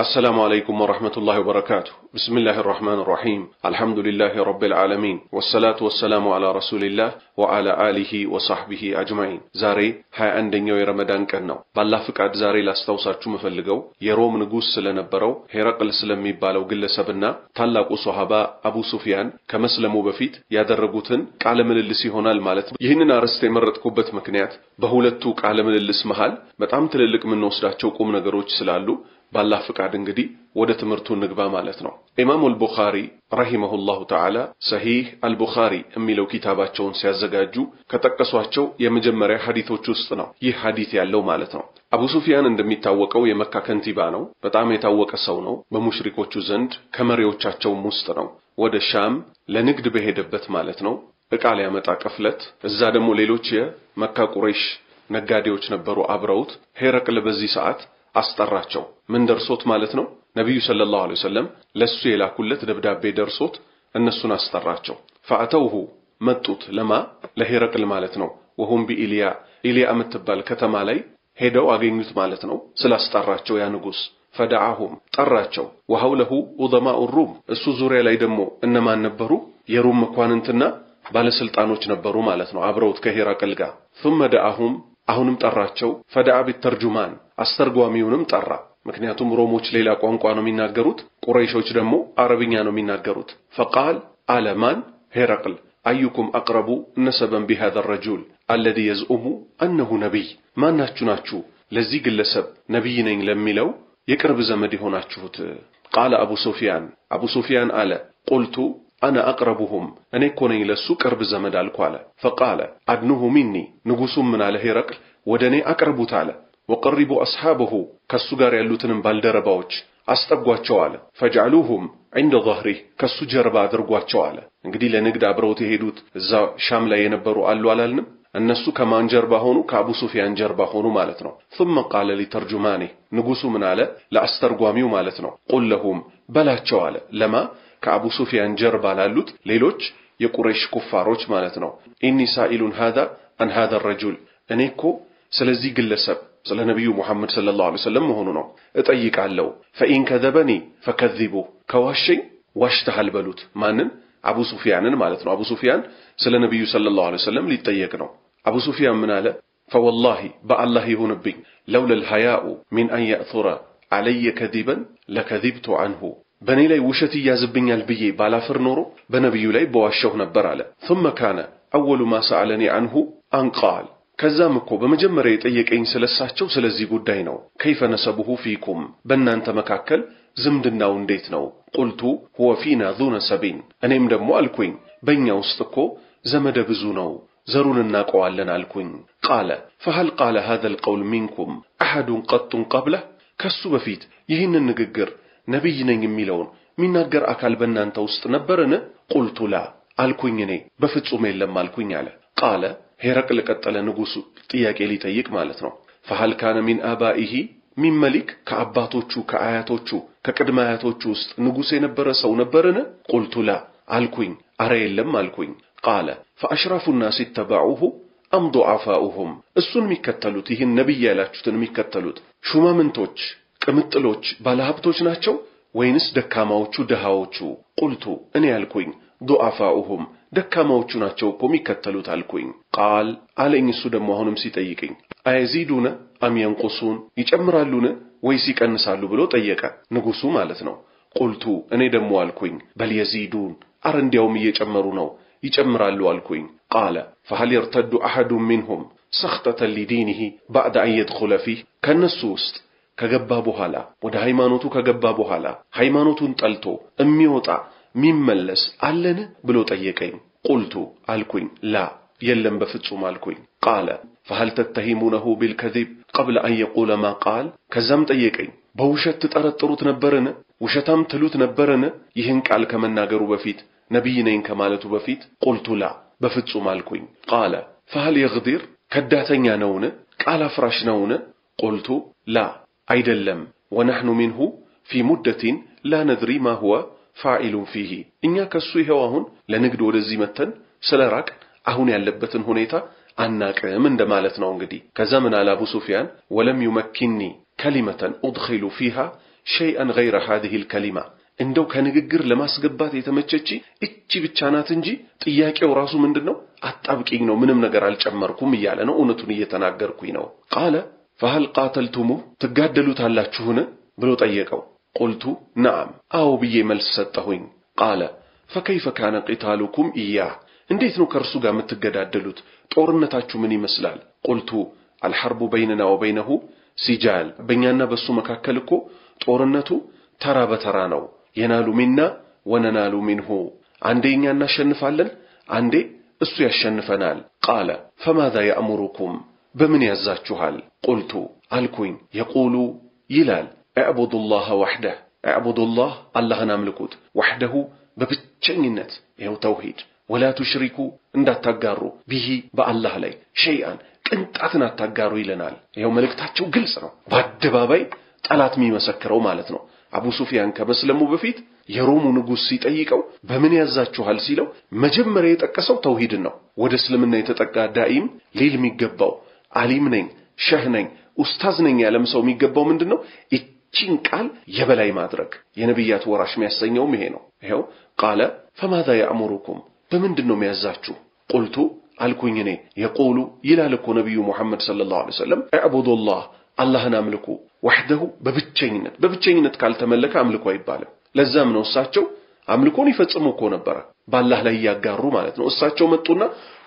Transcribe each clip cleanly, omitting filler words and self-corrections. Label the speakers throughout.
Speaker 1: السلام عليكم ورحمة الله وبركاته. بسم الله الرحمن الرحيم. الحمد لله رب العالمين والصلاة والسلام على رسول الله وعلى آله وصحبه أجمعين. زاري هاي عندنا رمضان كنا بالله فكاد زاري لاستوصات شو مفلقو يروم نجوس سلنبرو هرقل سلمي بالو قل سبنا طلقوا صحابة أبو سفيان كمسلموا بفيت يادرقوتن كعلم اللسي هنا المالت يهننا رستي مرت كوبة مكنيات بهولتوك علم اللسمهال بتعمت لك من نصرة شوكم نجروج سلالو بالله فقاد انجدي وده تمرتون نقبا مالتنا. إمام البخاري رحمه الله تعالى صحيح البخاري أمي لو كتابات شون سيازقاجو كتقصوات شو يمجمري حديثو چوستنا يه حديث يالو مالتنا. أبو سفيان اندمي تاوكو يمكا كنتيبانو بطعم يتاوك سونو بمشركو چو زند كمريو چاچو مستنو وده شام لنقد بهدبت مالتنا اقال يامتا كفلت الزادمو ليلوچي مكا قريش نقاديوچ نبرو عبروت هيرق لبزي ساعت أستراچو من درسوت مالتنا نبي صلى الله عليه وسلم لسو يلاكولت دبدابي درسوت النسونا استراچو فأتوه متوت لما لهيرقل مالتنا وهم بإلياء متبال كتمالي هيدو أغينيوت مالتنا سلا استراچو يا نقوس فدعاهم طراچو وحوله وضماء الروم السوزوري لا يدمو انما نبرو يروم مكواننتنا بالسلطانوچ نبرو مالتنا عبروت كهيرقل غا ثم دعاهم አሁንም ጠራቸው ፈዳአ ቢተርጁማን አስተርጓሚውንም ጠራ ምክንያቱም ሮሞች ሌላ ቋንቋ ነው የሚናገሩት ቁረይሾች ደግሞ አረብኛ ነው የሚናገሩት فقال علمان هرقل ايكم اقرب نسبا بهذا الرجل الذي يزعم انه نبي ما ናችሁ ለዚህ ግለሰብ ነብይ ነኝ ለሚለው የቅርብ ዘመድ ሆናችሁት قال ابو سفيان አለ قلت أنا أقربهم أنا كوني لسو قرب زمد الكوالا فقال أدنه مني نقصم من على هرقل ودني أقرب تعالى وقربوا أصحابه كالسجار يلوتن بالدرباوش أستقوا شوالا فجعلوهم عند ظهره كالسجار بادرقوا شوالا نقدي لنقد أبروتي هيدوت زا شاملا ينبروا قالوا على النم الناس كمان جربهونو كأبو سفيان جربهونو مالتنا ثم قال لترجمانه نقص من على لأسترقوا مالتنا قل لهم بلا شوالا لما كأبو سفيان جرب على اللوت ليلوش يقريش كفاروش مالتنا إني سائل هذا عن هذا الرجل أنيكو سلزي قلسب سل نبي محمد صلى الله عليه وسلم هوننا اتأيك علو فإن كذبني فكذبوا كواشي واشتهى البلوت مانن أبو سفيان مالتنا أبو سفيان سل نبي صلى الله عليه وسلم ليتأيكنا أبو سفيان من على فوالله بالله هنبي لولا الحياء من أن يأثر علي كذبا لكذبت عنه بني لي وشتي يازبني البي بالا فرنورو بنبي لي بواشوه نبر على ثم كان أول ما سألني عنه أن قال كزامكو بمجمرة يتأيك سلساتشو سلزي قدينو كيف نسبه فيكم بنا انت مكاكل زمدنا ونديتنو قلت هو فينا ذو نسبين أنا امدمو الكوين بنيا وستكو زمد بزونو زرون الناقو علنا الكوين قال فهل قال هذا القول منكم أحد قط قبله كسو بفيت يهن النققر نبي نين ميلون من نجر أكل بنا أنت وستنبرنا قلت لا الكويني بفتسوم لما الكوين على قال هرقل قتل نجوسو تياك إلي تيك مالتنا فهل كان من آبائه من ملك كأباتوچو كآياتوچو كقدماياتوچو است نجوسي نبرس أو نبرنا قلت لا الكوين أري لما الكوين قال فأشراف الناس اتبعوه أم ضعفاؤهم السن مكتلوت هي النبي يالاتشتن مكتلوت شو ما منتوچ كمتلوچ بالهابتوچ ናቸው ወይንስ ደካማዎቹ ደሃዎቹ قلت እኔ ያልኩኝ ضعفاؤهم ደካማዎቹ ናቸው እኮ የሚከተሉት አልኩኝ قال አለኝ እሱ ደግሞ አሁንም ሲጠይቀኝ አይዚዱነ አም ينقصون ይጨምራሉነ ወይስ ይቀንሳሉ ብሎ ጠየቀ ንጉሱ ማለት ነው قلت እኔ ደግሞ አልኩኝ በል يزيدون አረ እንዲያውም እየጨመሩ ነው ይጨምራሉ አልኩኝ قال فهل يرتد احد منهم سخطة لدينه بعد ان يدخل فيه ከነሱ ውስጥ ከገባ በኋላ ወደ ሃይማኖቱ ከገባ በኋላ ሃይማኖቱን ጠልቶ እሚወጣ ሚመለስ አለን ብሎ ጠየቀኝ قلت አልኩኝ لا የለም በፍጹም አልኩኝ قال فهل تتهمونه بالكذب قبل ان يقول ما قال ከዛም ጠየቀኝ በውሸት ተጠረጥሩት ነበርነ ውሸታም ትሉት ነበርነ ይህን ቃል ከመናገሩ በፊት ነብይ ነኝ ከማለቱ በፊት قلت لا በፍጹም አልኩኝ قال فهل يغدر ከዳተኛ ነውነ ቃል አፍራሽ ነውነ قلت لا አይደለም ونحن منه في مدة لا ندري ما هو فاعل فيه እኛ ከሱ ይሄው አሁን ለንግድ ወደዚህ መተን ስለራቅ አሁን ያለበትን ሁኔታ አናቀም እንደማለት ነው እንግዲህ ከዛ ምን አለ አቡ ሱፊያን ولم يمكنني كلمة ادخل فيها شيئا غير هذه الكلمة እንደው ከንግግር ለማስገባት የተመቸች እቺ ብቻ ናት እንጂ ጥያቄው ራሱ ምንድነው አጣብቂኝ ነው ምንም ነገር አልጨመርኩም ይያለ ነው እውነቱን እየተናገርኩኝ ነው قال فهل قاتلتموه ትጋደሉታላችሁን ብሎ ጠየቀው قلت نعم አው ብዬ መልስ ሰጠሁኝ قال فكيف كان قتالكم إياه እንዴት ነው ከርሱ ጋር የምትገዳደሉት ጦርነታችሁ ምን ይመስላል قلت الحرب بيننا وبينه سجال በእኛና በሱ መካከል እኮ ጦርነቱ ተራ በተራ ነው የናሉ ሚና ወነናሉ ሚንሁ አንዴኛ እናሸንፋለን አንዴ እሱ ያሸንፈናል قال فماذا يأمركم በምን ያዛችኋል قلت አልኩኝ يقول ይላል اعبدوا الله وحده اعبدوا الله اللهን አምልኩት وحده በብቸኝነት ይሄው ተውሂድ ولا تشركوا እንዳታጋሩ به በአላህ ላይ شيئا ቅንጣትን አታጋሩ ይለናል ይሄው መልእክታቸው ግልጽ ነው በአደባባይ ጠላት የሚመሰክረው ማለት ነው አቡ ሱፊያን ከመስለሙ በፊት የሮሙ ንጉስ ሲጠይቀው በምን ያዛችኋል ሲለው መጀመሪያ የጠቀሰው ተውሂድን ነው ወደ እስልምና የተጠጋ ዳኢም ሊል የሚገባው ዓሊም ነኝ ሸህ ነኝ ኡስታዝ ነኝ ያለም ሰው የሚገባው ምንድነው እቺን ቃል የበላይ ማድረግ የነብያት ወራሽ የሚያሰኘውም ይሄ ነው ይሄው قال فماذا يأمركم በምንድነው የሚያዛችሁ قلت አልኩኝ እኔ يقول ይላል እኮ ነብዩ መሐመድ ሰለላሁ ዐለይሂ ወሰለም اعبدوا الله اللهን አምልኩ وحده በብቸኝነት ካልተመለከ አምልኮ አይባልም ለዛም ነው እሳቸው አምልኮን ይፈጽሙ እኮ ነበር በአላህ ላይ ያጋሩ ማለት ነው እሳቸው መጡና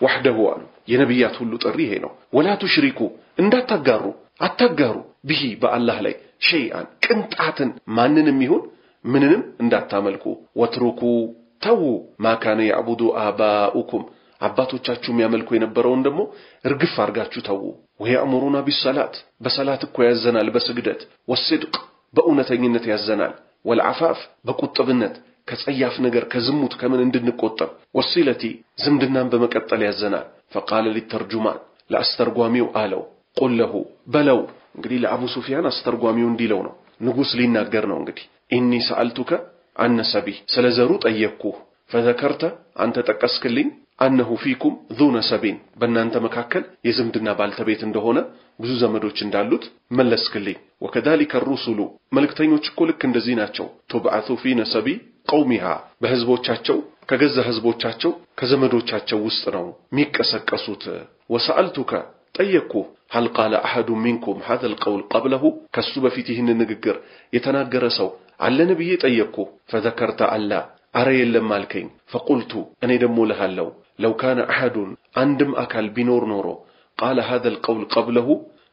Speaker 1: وحده አሉ የነብያት ሁሉ ጥሪ ይሄ ነው ولا تشركوا እንዳታጋሩ አታጋሩ به በአላህ ላይ شيئا ቅንጣትን ማንንም ይሁን ምንንም እንዳታመልኩ وتركوا ተው ما كان يعبد آباؤكم አባቶቻችሁ የሚያመልኩ የነበረውን ደግሞ እርግፍ አርጋችሁ ተው ويأمرون بالصلاة بصلاة እኮ ያዘናል በስግደት والصدق በእውነተኝነት ያዘናል والعفاف በቁጥብነት ከጸያፍ ነገር ከዝሙት ከምን እንድንቆጠብ والصلة ዝምድናን በመቀጠል ያዘናል فقال للترجمان ለአስተርጓሚው አለው قل له በለው እንግዲህ ለአቡ ሱፊያን አስተርጓሚው እንዲለው ነው ንጉስ ሊናገር ነው እንግዲህ إني سألتك عن نسبه ስለዘሩ ጠየቅኩ فذكرت አንተ ጠቀስክልኝ أنه فيكم ذو نسبين በእናንተ መካከል የዝምድና ባልተቤት እንደሆነ ብዙ ዘመዶች እንዳሉት መለስክልኝ وكذلك الرسل መልእክተኞች እኮ ልክ እንደዚህ ናቸው تبعث في نسب قومها በህዝቦቻቸው ከገዛ ህዝቦቻቸው ከዘመዶቻቸው ውስጥ ነው የሚቀሰቀሱት وسألتك ጠየቅኩ هل قال أحد منكم هذا القول قبله ከሱ በፊት ይህን ንግግር የተናገረ ሰው አለ ነብዬ ጠየቅኩ فذكرت الله አረ የለም አልከኝ فقلت እኔ ደሞ ለሃለው لو كان أحد عندم أكل بنور نورو قال هذا القول قبله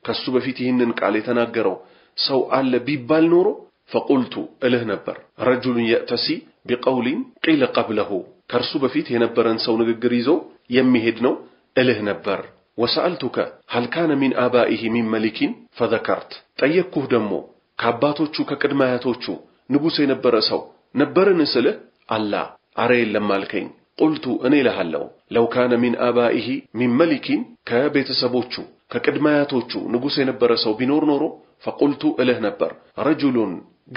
Speaker 1: كسو بفيت ይህንን ቃል የተናገረው ሰው አለ ቢባል ኖሮ فقلت እልህ ነበር رجل يأتسي بقول قيل قبله ከርሱ በፊት የነበረን ሰው ንግግር ይዞ የሚሄድ ነው እልህ ነበር وسألتك هل كان من آبائه من ملك فذكرت ጠየቅኩህ ደሞ ከአባቶቹ ከቅድማያቶቹ ንጉስ የነበረ ሰው ነበርን ስልህ አላ አረ የለም አልከኝ قلت እኔ ለሃለው لو كان من آبائه من ملك ከቤተሰቦቹ ከቅድማያቶቹ ንጉስ የነበረ ሰው ቢኖር ኖሮ فقلت እልህ ነበር رجل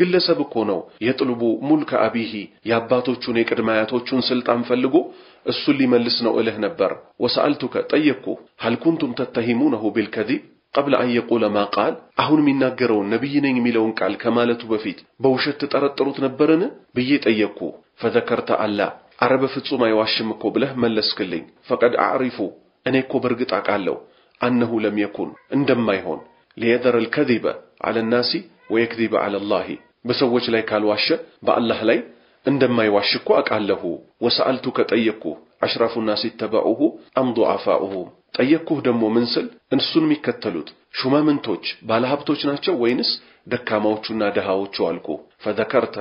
Speaker 1: ግለሰብ እኮ ነው የጥልቡ ሙልከ አቢሂ ያባቶቹን የቅድማያቶቹን ስልጣን ፈልጎ እሱ ሊመልስ ነው እልህ ነበር وسألتك ጠየቅኩ هل كنتم تتهمونه بالكذب قبل أن يقول ما قال አሁን የሚናገረው ነብይ ነኝ የሚለውን ቃል ከማለቱ በፊት በውሸት ተጠረጥሩት ነበርን ብዬ ጠየቅኩ فذكرت الله عرب ፍጹም አይዋሽም እኮ ብለህ መለስክልኝ فقد اعرف እኔ እኮ በርግጥ አቃለው انه لم يكن እንደማይሆን ليذر الكذب على الناس ويكذب على الله በሰዎች ላይ ካልዋሸ በአላህ ላይ እንደማይዋሽ እኮ አቃለሁ وسألتك ጠየቅኩ اشرف الناس اتبعوه ام ضعفاؤه ጠየቅኩህ ደሞ ምን ስል እንሱን የሚከተሉት ሹማምንቶች ባለሀብቶች ናቸው ወይንስ ደካማዎቹና ደሃዎቹ አልኩ فذكرت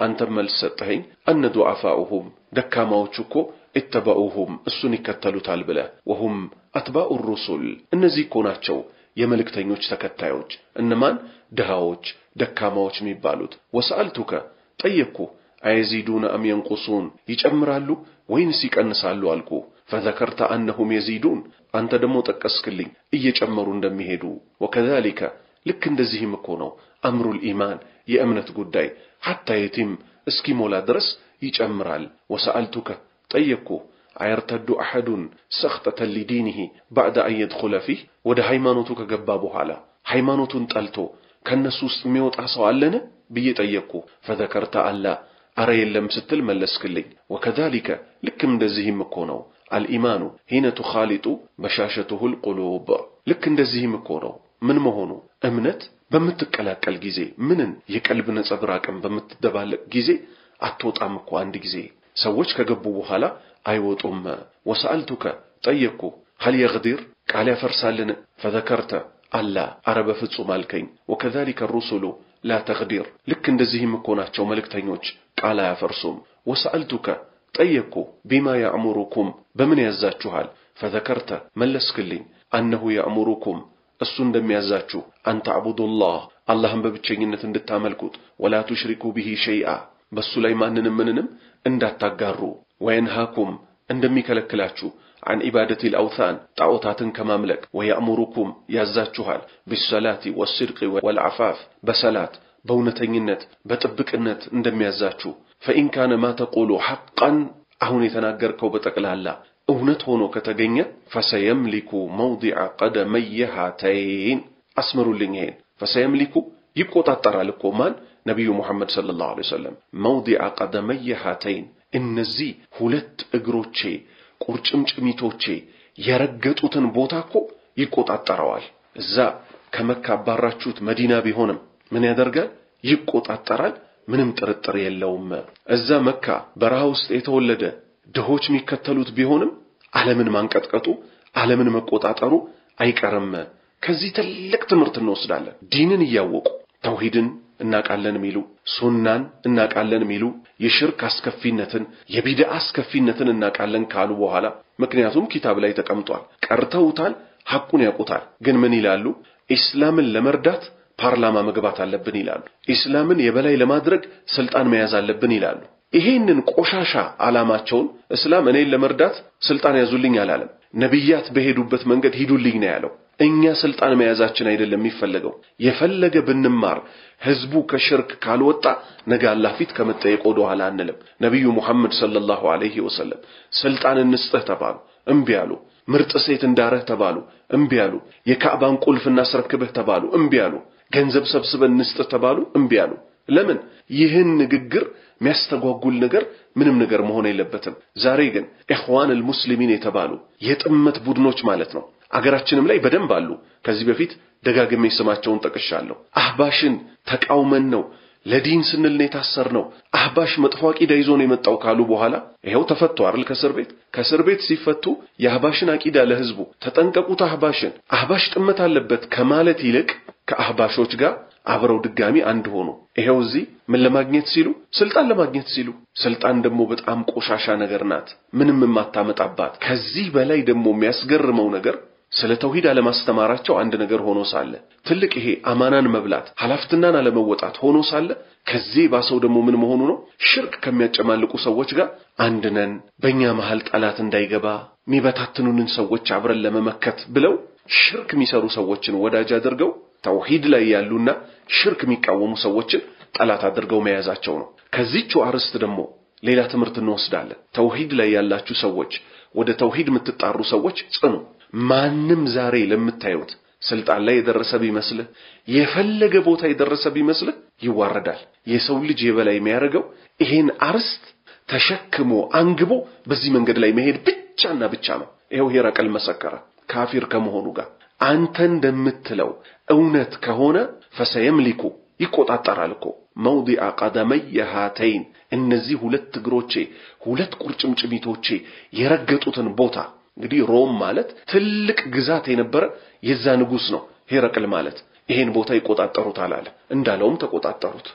Speaker 1: አንተ መልስ ሰጠኸኝ ان ضعفاؤهم ደካማዎቹ እኮ اتبعوهم እሱን ይከተሉታል ብለ وهم اتباع الرسل እነዚህ እኮ ናቸው የመልእክተኞች ተከታዮች እነማን ደሃዎች ደካማዎች የሚባሉት وسألتك ጠየቅኩ አይዚዱን ام ينقصون ይጨምራሉ ወይንስ ይቀንሳሉ አልኩ فذكرت انهم يزيدون አንተ ደሞ ጠቀስክልኝ እየጨመሩ እንደሚሄዱ وكذلك ልክ እንደዚህም እኮ ነው امر الايمان የእምነት ጉዳይ حتى يتم እስኪሞላ ድረስ ይጨምራል وسألتك ጠየቅኩ አይርተዱ احد سخطة لدينه بعد ان يدخل فيه ወደ ሃይማኖቱ ከገባ በኋላ ሃይማኖቱን ጠልቶ ከነሱ ውስጥ የሚወጣ ሰው አለነ ብዬ ጠየቅኩ فذكرت አላ አረ የለም ስትል መለስክልኝ وكذلك ልክም እንደዚህም እኮ ነው الإيمان حين تخالط بشاشته القلوب ልክ እንደዚህም እኮ ነው ምን መሆኑ እምነት በመትቀላቀል ጊዜ ምንን የቀልብ ነጸብራቅም በመትደባለቅ ጊዜ አትወጣም እኮ አንድ ጊዜ ሰዎች ከገቡ በኋላ አይወጡም وسألتك ጠየቅኩ هل يغدر ቃል ያፈርሳልን فذكرت አላ አረ በፍጹም አልከኝ وكذلك الرسل لا تغدر ልክ እንደዚህም እኮ ናቸው መልእክተኞች ቃል አያፈርሱም وسألتك ጠየቅኩ بما يأمركم በምን ያዛችኋል فذكرت መለስክልኝ أنه يأمركم እሱ እንደሚያዛችሁ አንተ አቡዱላህ አላህን በብቸኝነት እንድታመልኩት ولا تشركوا به شيئا በሱ ላይ ማንንም ምንንም እንዳታጋሩ وينهاكم እንደሚከለክላችሁ عن عبادة الأوثان طاغوتاتن كماملك ويأمركم يازاچوال بالصلاة والصدق والعفاف بصلاة بونتኝነት በጥብቅነት እንደሚያዛችሁ فإن كان ما تقول حقا አሁን የተናገርከው በጠቅላላ እውነት ሆኖ ከተገኘ فسيملك موضع قدمي هاتين አስመሩልኝ ይሄን فسيملك ይቆጣጣራል እኮ ማን ነብዩ መሐመድ ሰለላሁ ዐለይሂ ወሰለም موضع قدمي هاتين እነዚህ ሁለት እግሮቼ ቁርጭምጭሚቶቼ የረገጡትን ቦታ እኮ ይቆጣጣራዋል እዛ ከመካ ባራቹት መዲና ቢሆንም ምን ያደርጋል ይቆጣጣራል ምንም ጥርጥር የለውም እዛ መካ በረሃ ውስጥ የተወለደ ድሆች የሚከተሉት ቢሆንም ዓለምን ማንቀጥቀጡ ዓለምን መቆጣጣሩ አይቀርም ከዚህ ትልቅ ትምህርት እንወስዳለን ዲንን ያወቁ ተውሂድን እናቃለን ሚሉ ሱናን እናቃለን ሚሉ የሽርክ አስከፊነትን የቢድዓ አስከፊነትን እናቃለን ካሉ በኋላ ምክንያቱም ኪታብ ላይ ተቀምጧል ቀርተውታል ሐቁን ያውቁታል ግን ምን ይላሉ እስላምን ለመርዳት ፓርላማ መግባት አለብን ይላሉ እስላምን የበላይ ለማድረግ ስልጣን መያዝ አለብን ይላሉ ይሄንን ቆሻሻ ዓላማቸውን እስላም እኔን ለመርዳት ስልጣን ያዙልኝ አላለም ነብያት በሄዱበት መንገድ ሂዱልኝ ነው ያለው እኛ ስልጣን መያዛችን አይደለም የሚፈልገው የፈለገ ብንማር ህዝቡ ከሽርክ ካልወጣ ነገ አላህ ፊት ከመጠየቅ ወደ ኋላ አንልም ነብዩ መሐመድ ሰለላሁ ዐለይሂ ወሰለም ስልጣን እንስጥህ ተባሉ እምቢ አሉ ምርጥ ሴት እንዳረህ ተባሉ እምቢ አሉ የካዕባን ቁልፍ እናስረክብህ ተባሉ እምቢ አሉ ገንዘብ ሰብስበን እንስጥህ ተባሉ እምቢ አሉ ለምን ይህን ንግግር የሚያስተጓጉል ነገር ምንም ነገር መሆን የለበትም ዛሬ ግን ኢኽዋን አልሙስሊሚን የተባሉ የጥመት ቡድኖች ማለት ነው አገራችንም ላይ በደንብ አሉ ከዚህ በፊት ደጋግሜ ስማቸውን ጠቅሻለሁ አህባሽን ተቃውመን ነው ለዲን ስንል ነው የታሰርነው አህባሽ መጥፎ አቂዳ ይዞ ነው የመጣው ካሉ በኋላ ይሄው ተፈቱ አይደል ከእስር ቤት ሲፈቱ የአህባሽን አቂዳ ለህዝቡ ተጠንቀቁት አህባሽ ጥመት አለበት ከማለት ይልቅ ከአህባሾች ጋር አብረው ድጋሚ አንድ ሆኑ ይሄው እዚህ ምን ለማግኘት ሲሉ ስልጣን ለማግኘት ሲሉ ስልጣን ደግሞ በጣም ቆሻሻ ነገር ናት ምንም የማታመጣባት ከዚህ በላይ ደግሞ የሚያስገርመው ነገር ስለ ተውሂድ አለማስተማራቸው አንድ ነገር ሆኖ ሳለ ትልቅ ይሄ አማናን መብላት ሐላፍትናን አለመወጣት ሆኖ ሳለ ከዚህ ባሰው ደግሞ ምን መሆኑ ነው ሽርክ ከሚያጨማልቁ ሰዎች ጋር አንድ ነን በእኛ መሃል ጠላት እንዳይገባ ሚበታትኑንን ሰዎች አብረን ለመመከት ብለው ሽርክ የሚሰሩ ሰዎችን ወዳጅ አድርገው ተውሂድ ላይ ያሉና ሽርክ የሚቃወሙ ሰዎችን ጠላት አድርገው መያዛቸው ነው ከዚህው አርስት ደግሞ ሌላ ትምህርት እንወስዳለን ተውሂድ ላይ ያላችሁ ሰዎች ወደ ተውሂድ የምትጣሩ ሰዎች ጽኑ ማንንም ዛሬ ለምታዩት ስልጣን ላይ የደረሰ ቢመስል የፈለገ ቦታ የደረሰ ቢመስል ይዋረዳል የሰው ልጅ የበላይ የሚያደርገው ይሄን አርስት ተሸክሞ አንግቦ በዚህ መንገድ ላይ መሄድ ብቻና ብቻ ነው ይሄው ሄራቀል መሰከረ ካፊር ከመሆኑ ጋር አንተ እንደምትለው እውነት ከሆነ ፈሰየምሊኩ ይቆጣጣራል እኮ موضع قدمي هاتين እነዚህ ሁለት እግሮቼ ሁለት ቁርጭምጭሚቶቼ የረገጡትን ቦታ እንግዲህ ሮም ማለት ትልቅ ግዛት የነበረ የዛ ንጉስ ነው ሄራቅል ማለት ይሄን ቦታ ይቆጣጣሩታል አለ እንዳለውም ተቆጣጣሩት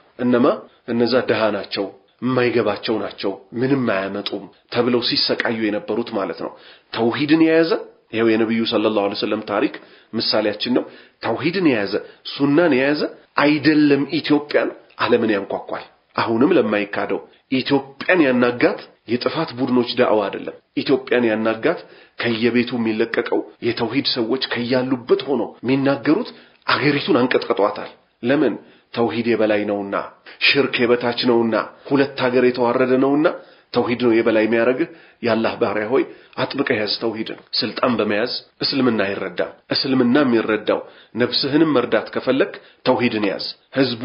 Speaker 1: እነዛ ደሃ ናቸው የማይገባቸው ናቸው ምንም አያመጡም ተብለው ሲሰቃዩ የነበሩት ማለት ነው ተውሂድን የያዘ ይሄው የነብዩ ሰለላሁ ዐለይሂ ወሰለም ታሪክ ምሳሌያችን ነው ተውሂድን የያዘ ሱናን የያዘ አይደለም ኢትዮጵያን ዓለምን ያንኳኳል አሁንም ለማይካደው ኢትዮጵያን ያናጋት የጥፋት ቡድኖች ዳዕዋ አይደለም ኢትዮጵያን ያናጋት ከየቤቱ የሚለቀቀው የተውሂድ ሰዎች ከያሉበት ሆኖ የሚናገሩት አገሪቱን አንቀጥቅጧታል ለምን ተውሂድ የበላይ ነውና ሽርክ የበታች ነውና ሁለት ሀገር የተዋረደ ነውና ተውሂድ ነው የበላይ የሚያረግህ ያላህ ባሪያ ሆይ አጥብቀህ ያዝ ተውሂድን ስልጣን በመያዝ እስልምና ይረዳ እስልምና የሚረዳው ነፍስህንም መርዳት ከፈለክ ተውሂድን ያዝ ህዝቡ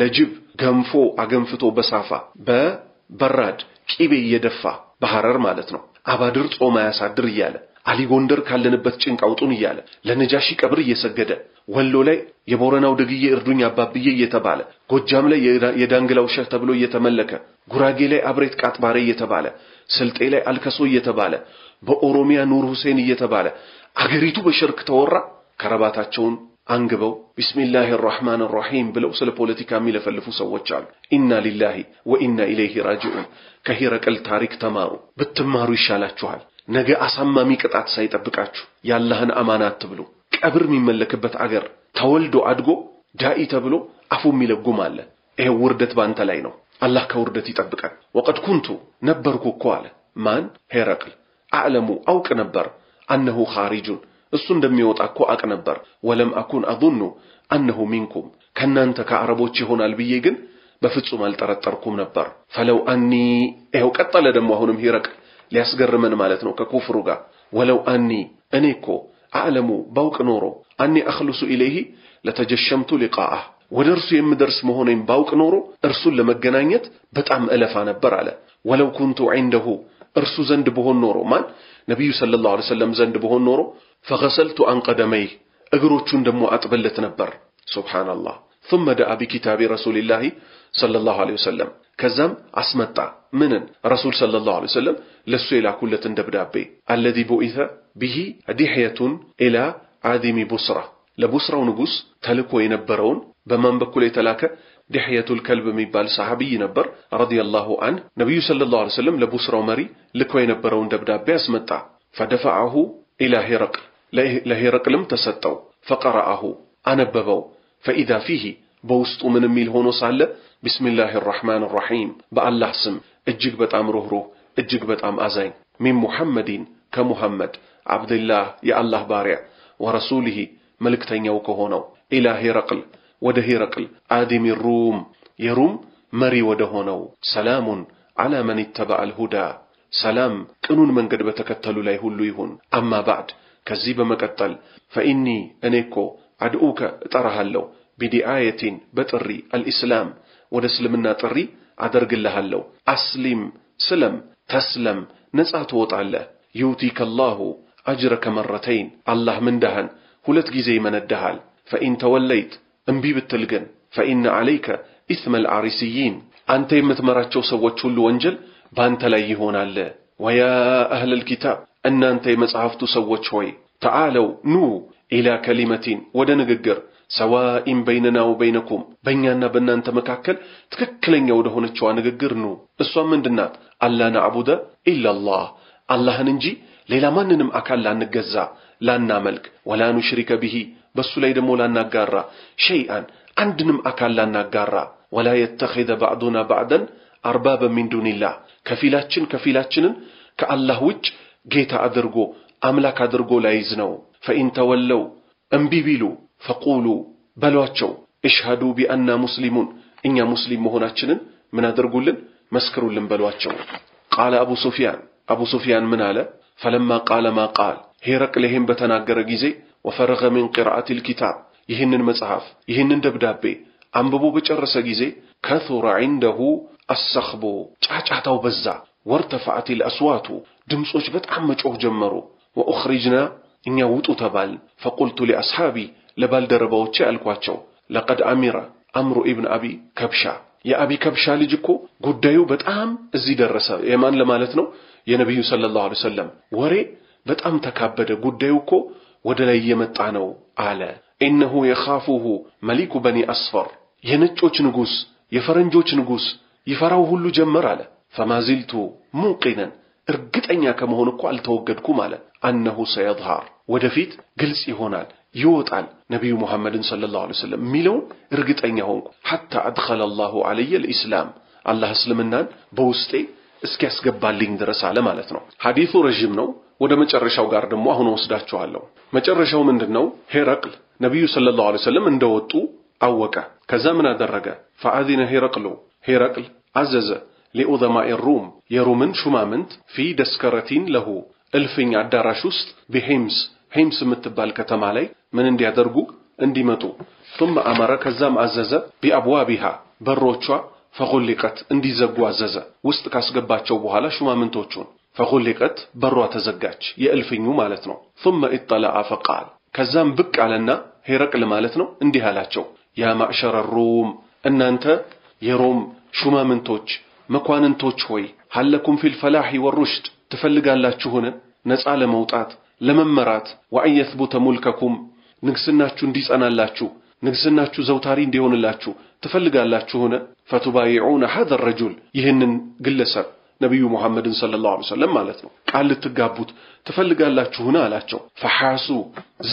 Speaker 1: ለጅብ ገንፎ አገንፍቶ በሳፋ በበራድ ቂቤ እየደፋ በሐረር ማለት ነው አባድር ጾማ ያሳድር ይያለ አሊ ጎንደር ካለንበት ጭንቅ አውጡን ይያለ ለነጃሺ ቀብር እየሰገደ ወሎ ላይ የቦረናው ደግዬ እርዱኝ አባብዬ እየተባለ ጎጃም ላይ የዳንግላው ሸህ ተብሎ እየተመለከ ጉራጌ ላይ አብሬት ቃጥባሬ እየተባለ ስልጤ ላይ አልከሶ እየተባለ በኦሮሚያ ኑር ሁሴን እየተባለ አገሪቱ በሽርክ ተወራ ከረባታቸውን አንግበው ቢስሚላሂር ረህማኒር ረሂም ብለው ስለ ፖለቲካ የሚለፈልፉ ሰዎች አሉ ኢና ሊላሂ ወኢና ኢለይሂ ራጂዑን ከሂረቀል ታሪክ ተማሩ ብትማሩ ይሻላችኋል ነገ አሳማሚ ቅጣት ሳይጠብቃችሁ ያላህን አማናት ተብሉ ቀብር የሚመለክበት አገር ተወልዶ አድጎ ዳኢ ተብሎ አፉ የሚለጉም አለ ይሄ ውርደት ባንተ ላይ ነው አላህ ከውርደት ይጠብቃል ወቀድ ኩንቱ ነበርኩ እኮ አለ ማን ሄረቅል አዕለሙ አውቅ ነበር አንሁ ኻሪጁን እሱ እንደሚወጣ እኮ አቅ ነበር ወለም አኩን አظن انه منكم ከናንተ ከአረቦች ይሆናል ብዬ ግን በፍጹም አልጠረጠርኩም ነበር فلو اني ይሄው ቀጠለ ደሞ አሁንም ሄረቅል ሊያስገርመን ማለት ነው ከኩፍሩ ጋር ወለው اني እኔ እኮ አዕለሙ ባውቅ ኖሮ اني اخلص اليه لتجشمت لقاءه ወደርሱ የምደርስ መሆኔን ባውቅ ኖሮ እርሱን ለመገናኘት በጣም እለፋ ነበር አለ ወለው ኩንቱ عنده እርሱ ዘንድ በሆን ኖሮ ማን ነብዩ ሰለላሁ ዐለይሂ ወሰለም ዘንድ በሆን ኖሮ فغسلت عن قدميه እግሮቹን ደሞ አጥበለት ነበር ሱብሃንአላህ ثم دعا بكتاب رسول الله صلى الله عليه وسلم ከዛም አስመጣ ምንን ረሱል ሰለላሁ ዐለይሂ ወሰለም ለሱ የላኩለትን ደብዳቤ الذي بعث به دحية الى عادم بصرة ለቡስራው ንጉስ ተልኮ የነበረውን በማን በኩል የተላከ دحية الكلب የሚባል ሰሃቢይ ነበር ረዲየላሁ ዐንሁ ነብዩ ሰለላሁ ዐለይሂ ወሰለም ለቡስራው መሪ ልኮ የነበረውን ደብዳቤ አስመጣ فدفعه الى هرقل ለሄረቅልም ተሰጠው فقرأه አነበበው فإذا فيه በውስጡ ምን የሚል ሆኖ ሳለ بسم الله الرحمن الرحيم በአላህ ስም እጅግ በጣም ሩህሩህ እጅግ በጣም አዛኝ من محمد كمحمد عبد الله يا الله بارع ورسوله መልእክተኛው ከሆነው الى هرقل ወደ ሄረቅል عادم الروم የሩም መሪ ወደ ሆነው سلام على من اتبع الهدى سلام ቅኑን መንገድ በተከተሉ ላይ ሁሉ ይሁን اما بعد ከዚህ በመቀጠል فإني እኔኮ አድኡከ እጠራሃለሁ بدعاية بطري الإسلام ወደ እስልምና ጥሪ አደርግልሃለሁ አስሊም ስለም ተስለም ነጻ ትወጣለህ يؤتيك الله أجرك مرتين الله ምንዳህን ሁለት ጊዜ ይመነዳሃል فإن توليت እምቢ ብትል ግን فإن عليك إثم العارسيين አንተ የምትመራቸው ሰዎች ሁሉ ወንጀል ባንተ ላይ ይሆናል ويا أهل الكتاب እናንተ የመጽሐፍቱ ሰዎች ሆይ تعالوا نو إلى كلمة ወደ ንግግር سواء بيننا وبينكم በእኛና በእናንተ መካከል ትክክለኛ ወደ ሆነችው ንግግር ነው እሷ ምንድናት አላ ነዕቡደ ኢላላህ አላህን እንጂ ሌላ ማንንም አካል ላንገዛ ላናመልክ ወላ ንሽሪከ ቢሂ በሱ ላይ ደሞ ላናጋራ ሸይአን አንድንም አካል ላናጋራ ወላ يتخذ بعضنا بعضا اربابا من دون الله ከፊላችንን ከአላህ ውጭ ጌታ አድርጎ አምላክ አድርጎ ላይዝ ነው فإن تولوا እምቢ ቢሉ فقولوا በሏቸው اشهدوا بأننا مسلمون እኛ ሙስሊም መሆናችንን ምን አድርጉልን መስክሩልን በሏቸው قال ابو سفيان ምን አለ فلما قال ما قال ሄረቅልህም በተናገረ ጊዜ وفرغ من قراءة الكتاب ይህንን መጽሐፍ ይህንን ደብዳቤ አንብቦ በጨረሰ ጊዜ كثر عنده الصخب ጫጫታው በዛ وارتفعت الأصوات ድምጾች በጣም መጮህ ጀመሩ وأخرجنا እኛ ውጡ ተባል فقلت لأصحابي ለባልደረባዎቼ አልኳቸው لقد أمر ابن أبي كبشة የአቢ ከብሻ ልጅ እኮ ጉዳዩ በጣም እዚህ ደረሰ የማን ለማለት ነው የነብዩ ሰለላሁ ዐለይሂ ወሰለም ወሬ በጣም ተካበደ ጉዳዩ እኮ ወደ ላይ የመጣ ነው አለ انه يخافه ملك بني اصفر የነጮች ንጉስ የፈረንጆች ንጉስ ይፈራው ሁሉ ጀመር አለ فما زلت موقنا እርግጠኛ ከመሆን እኮ አልተወገድኩም አለ انه سيظهر ወደፊት ግልጽ ይሆናል ይወጣል ነብዩ መሐመድን ሰለላሁ ዐለይሂ ወሰለም ሚለው እርግጠኛ ሆንኩ حتى ادخل الله علي الاسلام አላህ እስልምናን በውስጤ እስኪያስገባልኝ ድረስ አለ ማለት ነው ሐዲሱ ረጅም ነው ወደ መጨረሻው ጋር ደግሞ አሁን ወስዳቸዋለሁ መጨረሻው ምንድነው ሄረቅል ነብዩ ሰለላሁ ዐለይሂ ወሰለም እንደወጡ አወቀ ከዛ ምን አደረገ فاذن هرقل አዘዘ لعظماء الروم የሮምን ሹማምንት في دسكرة له እልፍኝ አዳራሽ ውስጥ በሂምስ ሂምስ የምትባል ከተማ ላይ ምን እንዲያደርጉ እንዲመጡ ثم امر ከዛም አዘዘ بابوابها በሮቿ فغلقت እንዲዘጉ አዘዘ ውስጥ ካስገባቸው በኋላ ሹማምንቶቹን فغلقت በሯ ተዘጋች የእልፍኙ ማለት ነው ثم اطلع فقال ከዛም ብቅ አለና ሄረቅል ማለት ነው እንዲህ አላቸው ያ ማዕሸረ الروم እናንተ የሮም ሹማምንቶች መኳንንቶች ሆይ ሐለኩም ፊል ፈላህ ወሩሽድ ትፈልጋላችሁን ነፃ ለመውጣት ለመመራት ወአን يثبت ሙልከኩም ንግስናችሁ እንዲጸናላችሁ ንግስናችሁ ዘውታሪ እንዲሆንላችሁ ትፈልጋላችሁን ፈቱባይዑነ هذا الرجل ይህንን ግለሰብ ነብዩ መሐመድን ሰለላሁ ዐለይሂ ወሰለም ማለት ነው ቃል ልትጋቡት ትፈልጋላችሁን አላቸው ፈሐሱ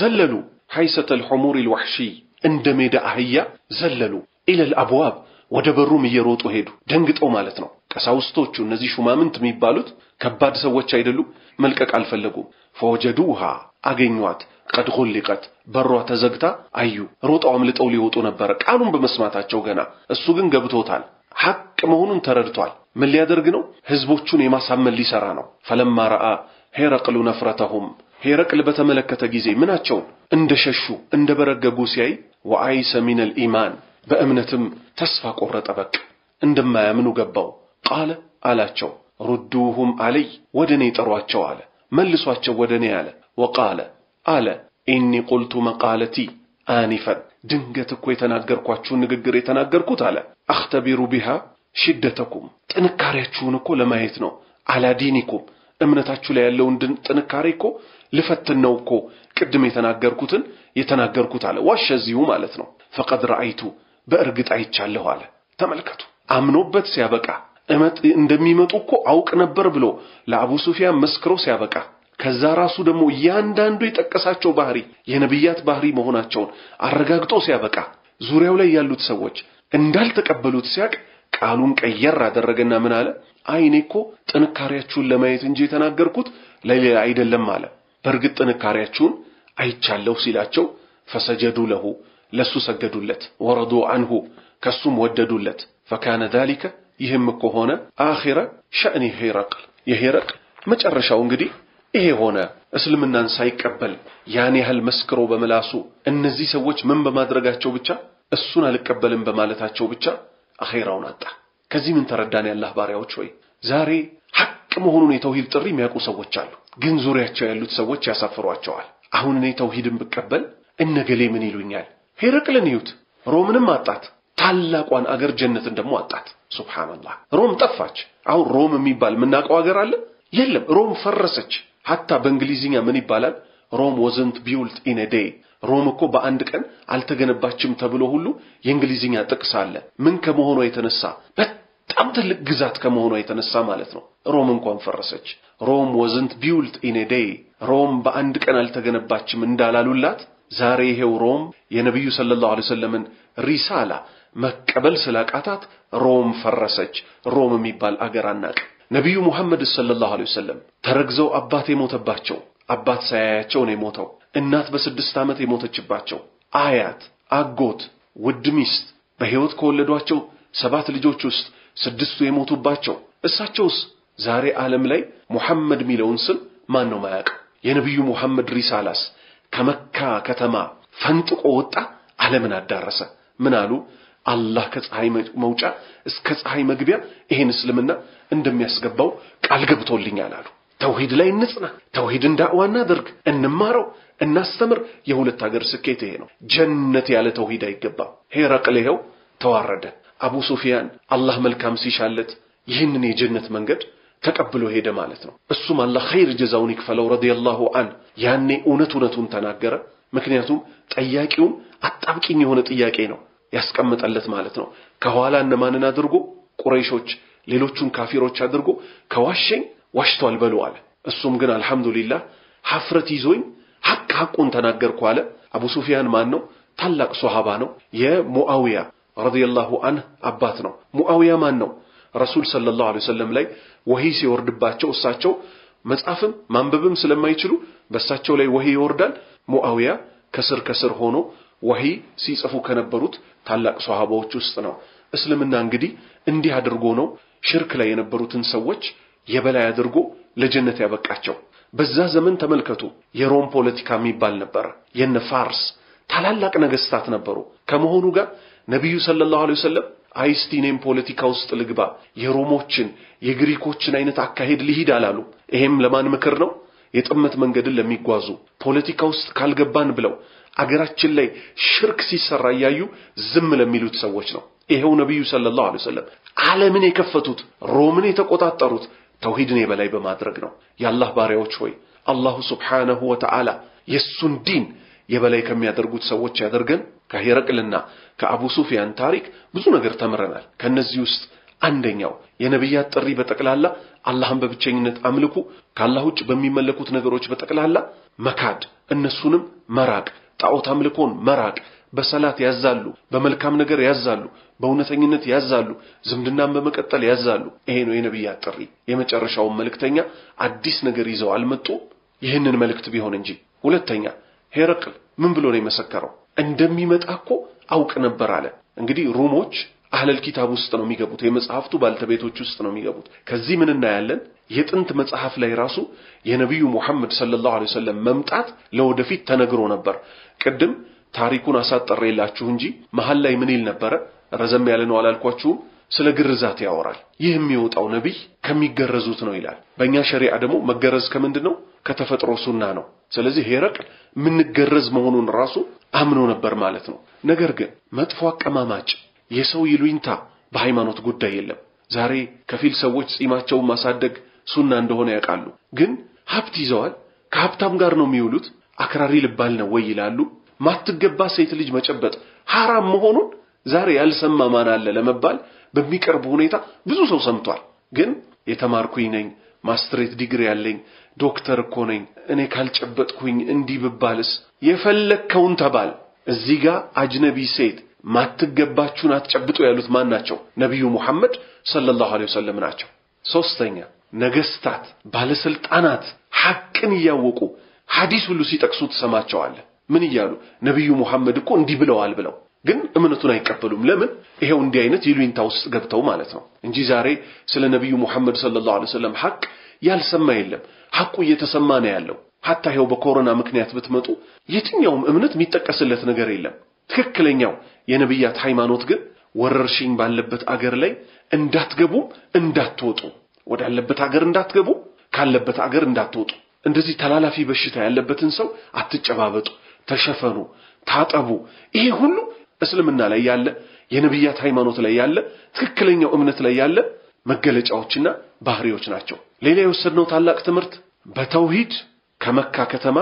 Speaker 1: ዘለሉ حيسة الحمور الوحشي እንደ ሜዳ አህያ ዘለሉ ኢለ الابواب ወደ በሩም እየሮጡ ሄዱ ደንግጠው ማለት ነው ቀሳውስቶቹ እነዚህ ሹማምንት የሚባሉት ከባድ ሰዎች አይደሉ መልቀቅ አልፈለጉም فوجدوها አገኙት قد غلقت በሯ ተዘግታ አዩ ሮጣው አምልጠው ሊወጡ ነበር ቃሉን በመስማታቸው ገና እሱ ግን ገብቶታል ሐቅ መሆኑን ተረድቷል ምን ሊያደርግ ነው ህዝቦቹን የማሳመን ሊሰራ ነው فلما راى هرقل نفرتهم هرقل በተመለከተ ጊዜ ምናቸው እንደሸሹ እንደበረገጉ ሲያይ وعيس من الايمان በእምነትም ተስፋ ቆረጠ በቃ እንደማያምኑ ገባው ቃለ አላቸው ردوهم علي ወደኔ ጠሯቸው አለ መልሷቸው ወደኔ አለ وقال አለ اني قلت مقالتي انفا ድንገት እኮ የተናገርኳችሁ ንግግር የተናገርኩት አለ اختبر بها شدتكم ጥንካሬያችሁን እኮ ለማየት ነው على دينكم እምነታችሁ ላይ ያለውን ጥንካሬ እኮ ልፈትነው እኮ ቅድም የተናገርኩት አለ ዋሸዚሁ ማለት ነው فقد رايت በእርግጥ አይቻለሁ አለ ተመልከቱ አምኖበት ሲያበቃ እንደሚመጡ እኮ አውቅ ነበር ብሎ ለአቡ ሱፊያን መስክሮ ሲያበቃ ከዛ ራሱ ደግሞ ያንዳንዱ የጠቀሳቸው ባህሪ የነብያት ባህሪ መሆናቸውን አረጋግጦ ሲያበቃ ዙሪያው ላይ ያሉት ሰዎች እንዳልተቀበሉት ሲያቅ ቃሉን ቀየር አደረገና ምን አለ አይኔ እኮ ጥንካሬያችሁን ለማየት እንጂ የተናገርኩት ለሌላ አይደለም አለ በእርግጥ ጥንካሬያችሁን አይቻለሁ ሲላቸው فسجدوا له ለሱ ሰገዱለት ወረዱ عنه ከሱም ወደዱለት فكان ذلك ይህም እኮ ሆነ አኺረ شأن هرقل የሄረቅል መጨረሻው እንግዲህ ይሄ ሆነ እስልምናን ሳይቀበል ያን ያህል መስክሮ በመላሱ እነዚህ ሰዎች ምን በማድረጋቸው ብቻ እሱን አልቀበልም በማለታቸው ብቻ አኺራውን አጣ ከዚህ ምን ተረዳን ያላህ ባሪያዎች ሆይ ዛሬ ሐቅ መሆኑን የተውሂድ ጥሪ የሚያውቁ ሰዎች አሉ ግን ዙሪያቸው ያሉት ሰዎች ያሳፍሯቸዋል አሁን እኔ ተውሂድን ብቀበል እነገሌ ምን ይሉኛል ሄረቅልን ይዩት ሮምንም አጣት ታላቋን አገር ጀነትን ደግሞ አጣት ሱብሃንአላህ ሮም ጠፋች አሁን ሮም የሚባል ምናቀው አገር አለ የለም ሮም ፈረሰች hatta በእንግሊዝኛ ምን ይባላል ሮም wasn't built in a day ሮም እኮ በአንድ ቀን አልተገነባችም ተብሎ ሁሉ የእንግሊዝኛ ጥቅስ አለ ምን ከመሆኑ የተነሳ በጣም ትልቅ ግዛት ከመሆኑ የተነሳ ማለት ነው ሮም እንኳን ፈረሰች ሮም wasn't built in a day ሮም በአንድ ቀን አልተገነባችም እንዳላሉላት ዛሬ ይሄው ሮም የነብዩ ሰለላሁ ዐለይሂ ወሰለምን ሪሳላ መቀበል ስላቃታት ሮም ፈረሰች ሮም የሚባል አገር አናቀ ነብዩ መሐመድ ሰለላሁ ዐለይሂ ወሰለም ተረግዘው አባቴ ሞተባቸው አባት ሳያያቸው ነው የሞተው እናት በ6 ዓመት የሞተችባቸው አያት አጎት ውድ ሚስት በህይወት ከወለዷቸው 7 ልጆች ውስጥ 6ቱ የሞቱባቸው እሳቸውስ ዛሬ ዓለም ላይ መሐመድ ሚለውን ስም ማን ነው ማያውቅ የነብዩ መሐመድ ሪሳላስ ከመካ ከተማ ፈንጥቆ ወጣ ዓለምን አዳረሰ ምን አሉ አላህ ከፀሐይ መውጫ እስከ ፀሐይ መግቢያ ይሄን እስልምና እንደሚያስገባው ቃል ገብቶልኛል አሉ ተውሂድ ላይ እንጽና ተውሂድን ዳዕዋ እናድርግ እንማረው እናስተምር የሁለት ሀገር ስኬት ይሄ ነው ጀነት ያለ ተውሂድ አይገባም ሄረቅል ይሄው ተዋረደ አቡ ሱፊያን አላህ መልካም ሲሻለት ይህንን የጀነት መንገድ ተቀብሎ ሄደ ማለት ነው እሱም አላህ ኸይር ጀዛውን ይክፈለው ረዲየላሁ ዐን ያኔ እውነቱን ተናገረ ምክንያቱም ጠያቂው አጣብቂኝ የሆነ ጥያቄ ነው ያስቀምጣለት ማለት ነው ከኋላ እነማንን አድርጎ ቁረይሾች ሌሎቹን ካፊሮች አድርጎ ከዋሸኝ ዋሽቷል በሉ አለ እሱም ግን አልহামዱሊላህ ሐፍረት ይዞኝ ሐቁን ተናገርኩ አለ አቡ ሱፊያን ማን ነው ታላቅ ሱሐባ ነው የሙአዊያ ረዲየላሁ ዐንሁ አባት ነው ሙአዊያ ማን ነው ረሱል ሰለላሁ ዐለይሂ ወሰለም ላይ ወህይ ሲወርድባቸው እሳቸው መጻፍም ማንበብም ስለማይችሉ በእሳቸው ላይ ወህይ ይወርዳል ሙአዊያ ከስር ሆኖ ወህይ ሲጽፉ ከነበሩት ታላቅ ሱሐባዎች ውስጥ ነው እስልምና እንግዲህ እንዲህ አድርጎ ነው ሽርክ ላይ የነበሩትን ሰዎች የበላይ አድርጎ ለጀነት ያበቃቸው። በዛ ዘመን ተመልከቱ የሮም ፖለቲካ የሚባል ነበር። የነ ፋርስ ታላላቅ ነገስታት ነበሩ። ከመሆኑ ጋር ነብዩ ሰለላሁ ዐለይሂ ወሰለም አይስቲኔም ፖለቲካ ውስጥ ልግባ የሮሞችን የግሪኮችን አይነት አካሄድ ልሂድ አላሉ። ይሄም ለማን ምክር ነው? የጥመት መንገድን ለሚጓዙ ፖለቲካ ውስጥ ካልገባን ብለው አገራችን ላይ ሽርክ ሲሰራ ያዩ ዝም ለሚሉት ሰዎች ነው። ይሄው ነብዩ ሰለላሁ ዐለይሂ ወሰለም ዓለምን የከፈቱት ሮምን የተቆጣጠሩት ተውሂድን የበላይ በማድረግ ነው። የአላህ ባሪያዎች ሆይ አላሁ ሱብሓነሁ ወተዓላ የሱን ዲን የበላይ ከሚያደርጉት ሰዎች ያደርገን። ከሄረቅልና ከአቡ ሱፊያን ታሪክ ብዙ ነገር ተምረናል። ከነዚህ ውስጥ አንደኛው የነብያት ጥሪ በጠቅላላ አላህን በብቸኝነት አምልኩ፣ ከአላህ ውጭ በሚመለኩት ነገሮች በጠቅላላ መካድ፣ እነሱንም መራቅ፣ ጣዖት አምልኮን መራቅ፣ በሰላት ያዛሉ፣ በመልካም ነገር ያዛሉ፣ በእውነተኝነት ያዛሉ፣ ዝምድናን በመቀጠል ያዛሉ። ይሄ ነው የነብያት ጥሪ። የመጨረሻው መልእክተኛ አዲስ ነገር ይዘው አልመጡም ይህንን መልእክት ቢሆን እንጂ። ሁለተኛ ሄረቅል ምን ብሎ ነው የመሰከረው? እንደሚመጣ እኮ አውቅ ነበር አለ። እንግዲህ ሩሞች አህለል ኪታብ ውስጥ ነው የሚገቡት፣ የመጽሐፍቱ ባልተቤቶች ውስጥ ነው የሚገቡት። ከዚህ ምን እናያለን? የጥንት መጽሐፍ ላይ ራሱ የነብዩ መሐመድ ሰለላሁ ዐለይሂ ወሰለም መምጣት ለወደፊት ተነግሮ ነበር። ቅድም ታሪኩን አሳጥሬላችሁ እንጂ መሃል ላይ ምን ይል ነበር? ረዘም ያለ ነው አላልኳችሁም? ስለ ግርዛት ያወራል። ይህ የሚወጣው ነብይ ከሚገረዙት ነው ይላል። በእኛ ሸሪዓ ደግሞ መገረዝ ከምንድነው? ከተፈጥሮ ሱና ነው። ስለዚህ ሄረቅል ምን ገረዝ መሆኑን ራሱ አምኖ ነበር ማለት ነው። ነገር ግን መጥፎ አቀማማጭ የሰው ይሉኝታ በሃይማኖት ጉዳይ የለም። ዛሬ ከፊል ሰዎች ጺማቸውን ማሳደግ ሱና እንደሆነ ያውቃሉ፣ ግን ሀብት ይዘዋል፣ ከሀብታም ጋር ነው የሚውሉት። አክራሪ ልባል ነው ወይ ይላሉ። ማትገባ ሴት ልጅ መጨበጥ حرام መሆኑን ዛሬ ያልሰማ ማን አለ ለመባል በሚቀርብ ሁኔታ ብዙ ሰው ሰምቷል። ግን የተማርኩኝ ነኝ፣ ማስተሬት ዲግሪ ያለኝ ዶክተር እኮ ነኝ፣ እኔ ካልጨበጥኩኝ እንዲህ ብባልስ? የፈለከውን ተባል። እዚህ ጋር አጅነቢ ሴት ማትገባችሁን አትጨብጡ ያሉት ማን ናቸው? ነብዩ መሐመድ ሰለላሁ ዐለይሂ ወሰለም ናቸው። ሶስተኛ ነገስታት ባለስልጣናት ሐቅን ያወቁ ሐዲስ ሁሉ ሲጠቅሱ ተሰማቸዋለህ። ምን ይያሉ? ነብዩ መሐመድ እኮ እንዲህ ብለዋል ብለው ግን እምነቱን አይቀበሉም። ለምን? ይሄው እንዲህ አይነት ይሉኝታ ውስጥ ገብተው ማለት ነው እንጂ ዛሬ ስለ ነብዩ መሐመድ ሰለላሁ ዐለይሂ ወሰለም ሐቅ ያልሰማ የለም። ሐቁ እየተሰማ ነው ያለው። hatta ይሄው በኮሮና ምክንያት ብትመጡ የትኛውም እምነት የሚጠቀስለት ነገር የለም። ትክክለኛው የነብያት ሃይማኖት ግን ወረርሽኝ ባለበት አገር ላይ እንዳትገቡ እንዳትወጡ፣ ወዳለበት አገር እንዳትገቡ፣ ካለበት አገር እንዳትወጡ፣ እንደዚህ ተላላፊ በሽታ ያለበትን ሰው አትጨባበጡ፣ ተሸፈኑ፣ ታጠቡ። ይሄ ሁሉ እስልምና ላይ ያለ የነብያት ሃይማኖት ላይ ያለ ትክክለኛው እምነት ላይ ያለ መገለጫዎችና ባህሪዎች ናቸው። ሌላ የወሰድነው ታላቅ ትምህርት በተውሂድ ከመካ ከተማ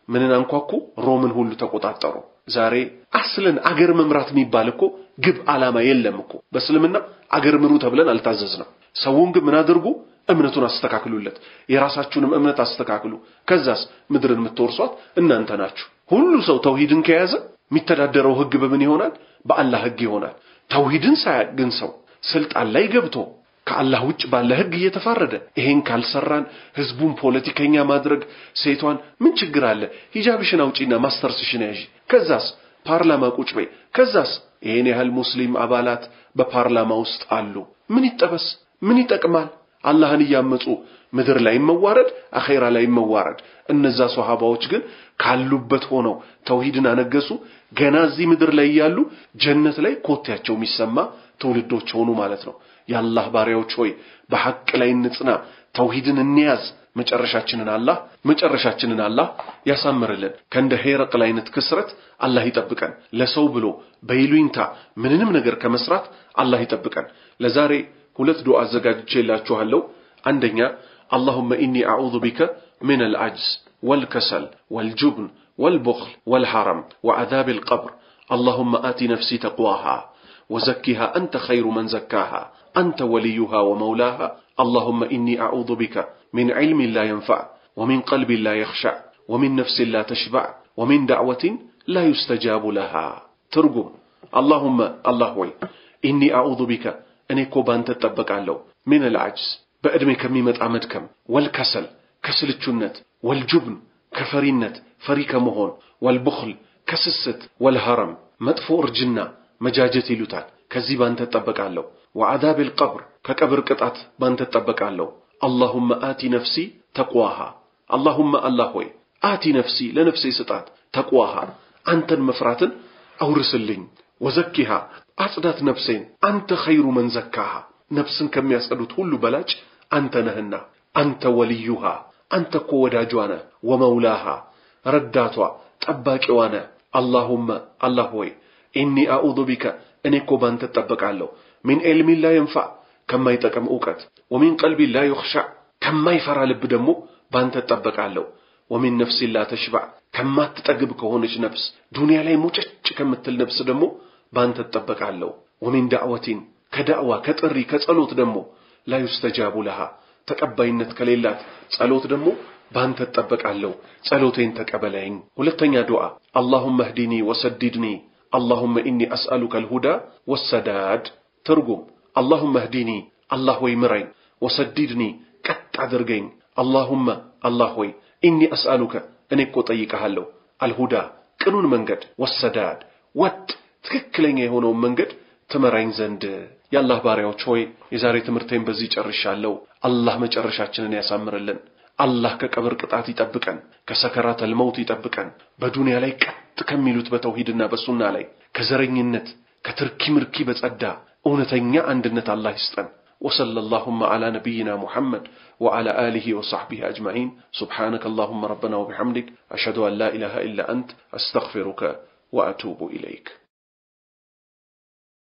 Speaker 1: ምንን አንኳኩ? ሮምን ሁሉ ተቆጣጠሩ። ዛሬ አስለን አገር መምራት የሚባል እኮ ግብ ዓላማ የለም እኮ። በእስልምና አገር ምሩ ተብለን አልታዘዝንም። ሰውን ግን ምን አድርጉ? እምነቱን አስተካክሉለት፣ የራሳችሁንም እምነት አስተካክሉ። ከዛስ ምድርን የምትወርሷት እናንተ ናችሁ። ሁሉ ሰው ተውሂድን ከያዘ የሚተዳደረው ህግ በምን ይሆናል? በአላህ ህግ ይሆናል። ተውሂድን ሳያግን ሰው ስልጣን ላይ ገብቶ ከአላህ ውጭ ባለ ህግ እየተፋረደ ይሄን ካልሰራን ህዝቡን ፖለቲከኛ ማድረግ፣ ሴቷን ምን ችግር አለ ሂጃብሽን አውጪና ማስተርስሽን ያዢ፣ ከዛስ ፓርላማ ቁጭ በይ፣ ከዛስ ይሄን ያህል ሙስሊም አባላት በፓርላማ ውስጥ አሉ፣ ምን ይጠበስ? ምን ይጠቅማል? አላህን ያመጹ ምድር ላይ መዋረድ፣ አኺራ ላይ መዋረድ። እነዛ ሱሐባዎች ግን ካሉበት ሆነው ተውሂድን አነገሱ። ገና እዚህ ምድር ላይ ያሉ ጀነት ላይ ኮቴያቸው የሚሰማ ትውልዶች ሆኑ ማለት ነው። የአላህ ባሪያዎች ሆይ በሐቅ ላይ እንጽና፣ ተውሂድን እንያዝ። መጨረሻችንን አላህ ያሳምርልን። ከእንደ ሄረቅል አይነት ክስረት አላህ ይጠብቀን። ለሰው ብሎ በይሉኝታ ምንንም ነገር ከመስራት አላህ ይጠብቀን። ለዛሬ ሁለት ዱዓ አዘጋጅቼላችኋለሁ። አንደኛ اللهم إني أعوذ بك من العجز والكسل والجبن والبخل والحرم وعذاب القبر. اللهم آت نفسي تقواها وزكها أنت خير من زكاها أنت وليها ومولاها. اللهم إني أعوذ بك من علم لا ينفع ومن قلب لا يخشع ومن نفس لا تشبع ومن دعوة لا يستجاب لها. ترجم اللهم الله وي إني أعوذ بك أن يكون بانت تطبق على من العجز بأدمي كميمة عمدكم والكسل كسل الجنة والجبن كفرينة فريك مهون والبخل كسست والهرم مدفور جنة مجاجتي لتان كذيبان تطبق على وعذاب القبر كقبر قطعت بانت تطبقالو اللهم آتي نفسي تقواها اللهم الله هوي آتي نفسي لنفسي سطات تقواها أنتن مفراتن أورسلين وزكيها أصدات نفسين أنت خير من زكاها نفسن كم يسألوت هلو بلاج أنت نهنا أنت وليها أنت كوداجوانا ومولاها رداتوا تباكوانا اللهم الله هوي إني أعوذ بك أنكو بانت تطبقالو من علم لا ينفع كما يتكم أوقات ومن قلب لا يخشع كما يفرع لبدمو بانت تطبقالو ومن نفس لا تشبع كما تتقب كهونج نفس دنيا لا موجج كما تل نفس دمو بانت تطبقالو ومن دعوة كدعوة كتري كصلوت دمو لا يستجاب لها تقبينت كليلات صلوت دمو بانت تطبقالو صلوتين تقبلين ولتنيا دعاء اللهم اهدني وسددني اللهم إني أسألك الهدى والسداد ترجم اللهم اهدني الله ويمرين وسددني كت عذرجين اللهم الله وي إني أسألك أنك طيقهالو الهدى كنون منجد والسداد تككلين يهونو منجد تمرين زند يا الله باريو شوي يزاري تمرتين بزيج الرشالو الله ما جرشاتنا يا سامرلن الله كقبر قطعت يطبقن كسكرات الموت يطبقن بدنيا ላይ ተከሚሉት በተውሂድና በሱና ላይ ከዘረኝነት ከትርኪ ምርኪ በጸዳ እውነተኛ አንድነት አላህ ይስጠን وصلى اللهم على نبينا محمد وعلى آله وصحبه أجمعين سبحانك اللهم ربنا وبحمدك أشهد أن لا إله إلا أنت أستغفرك وأتوب إليك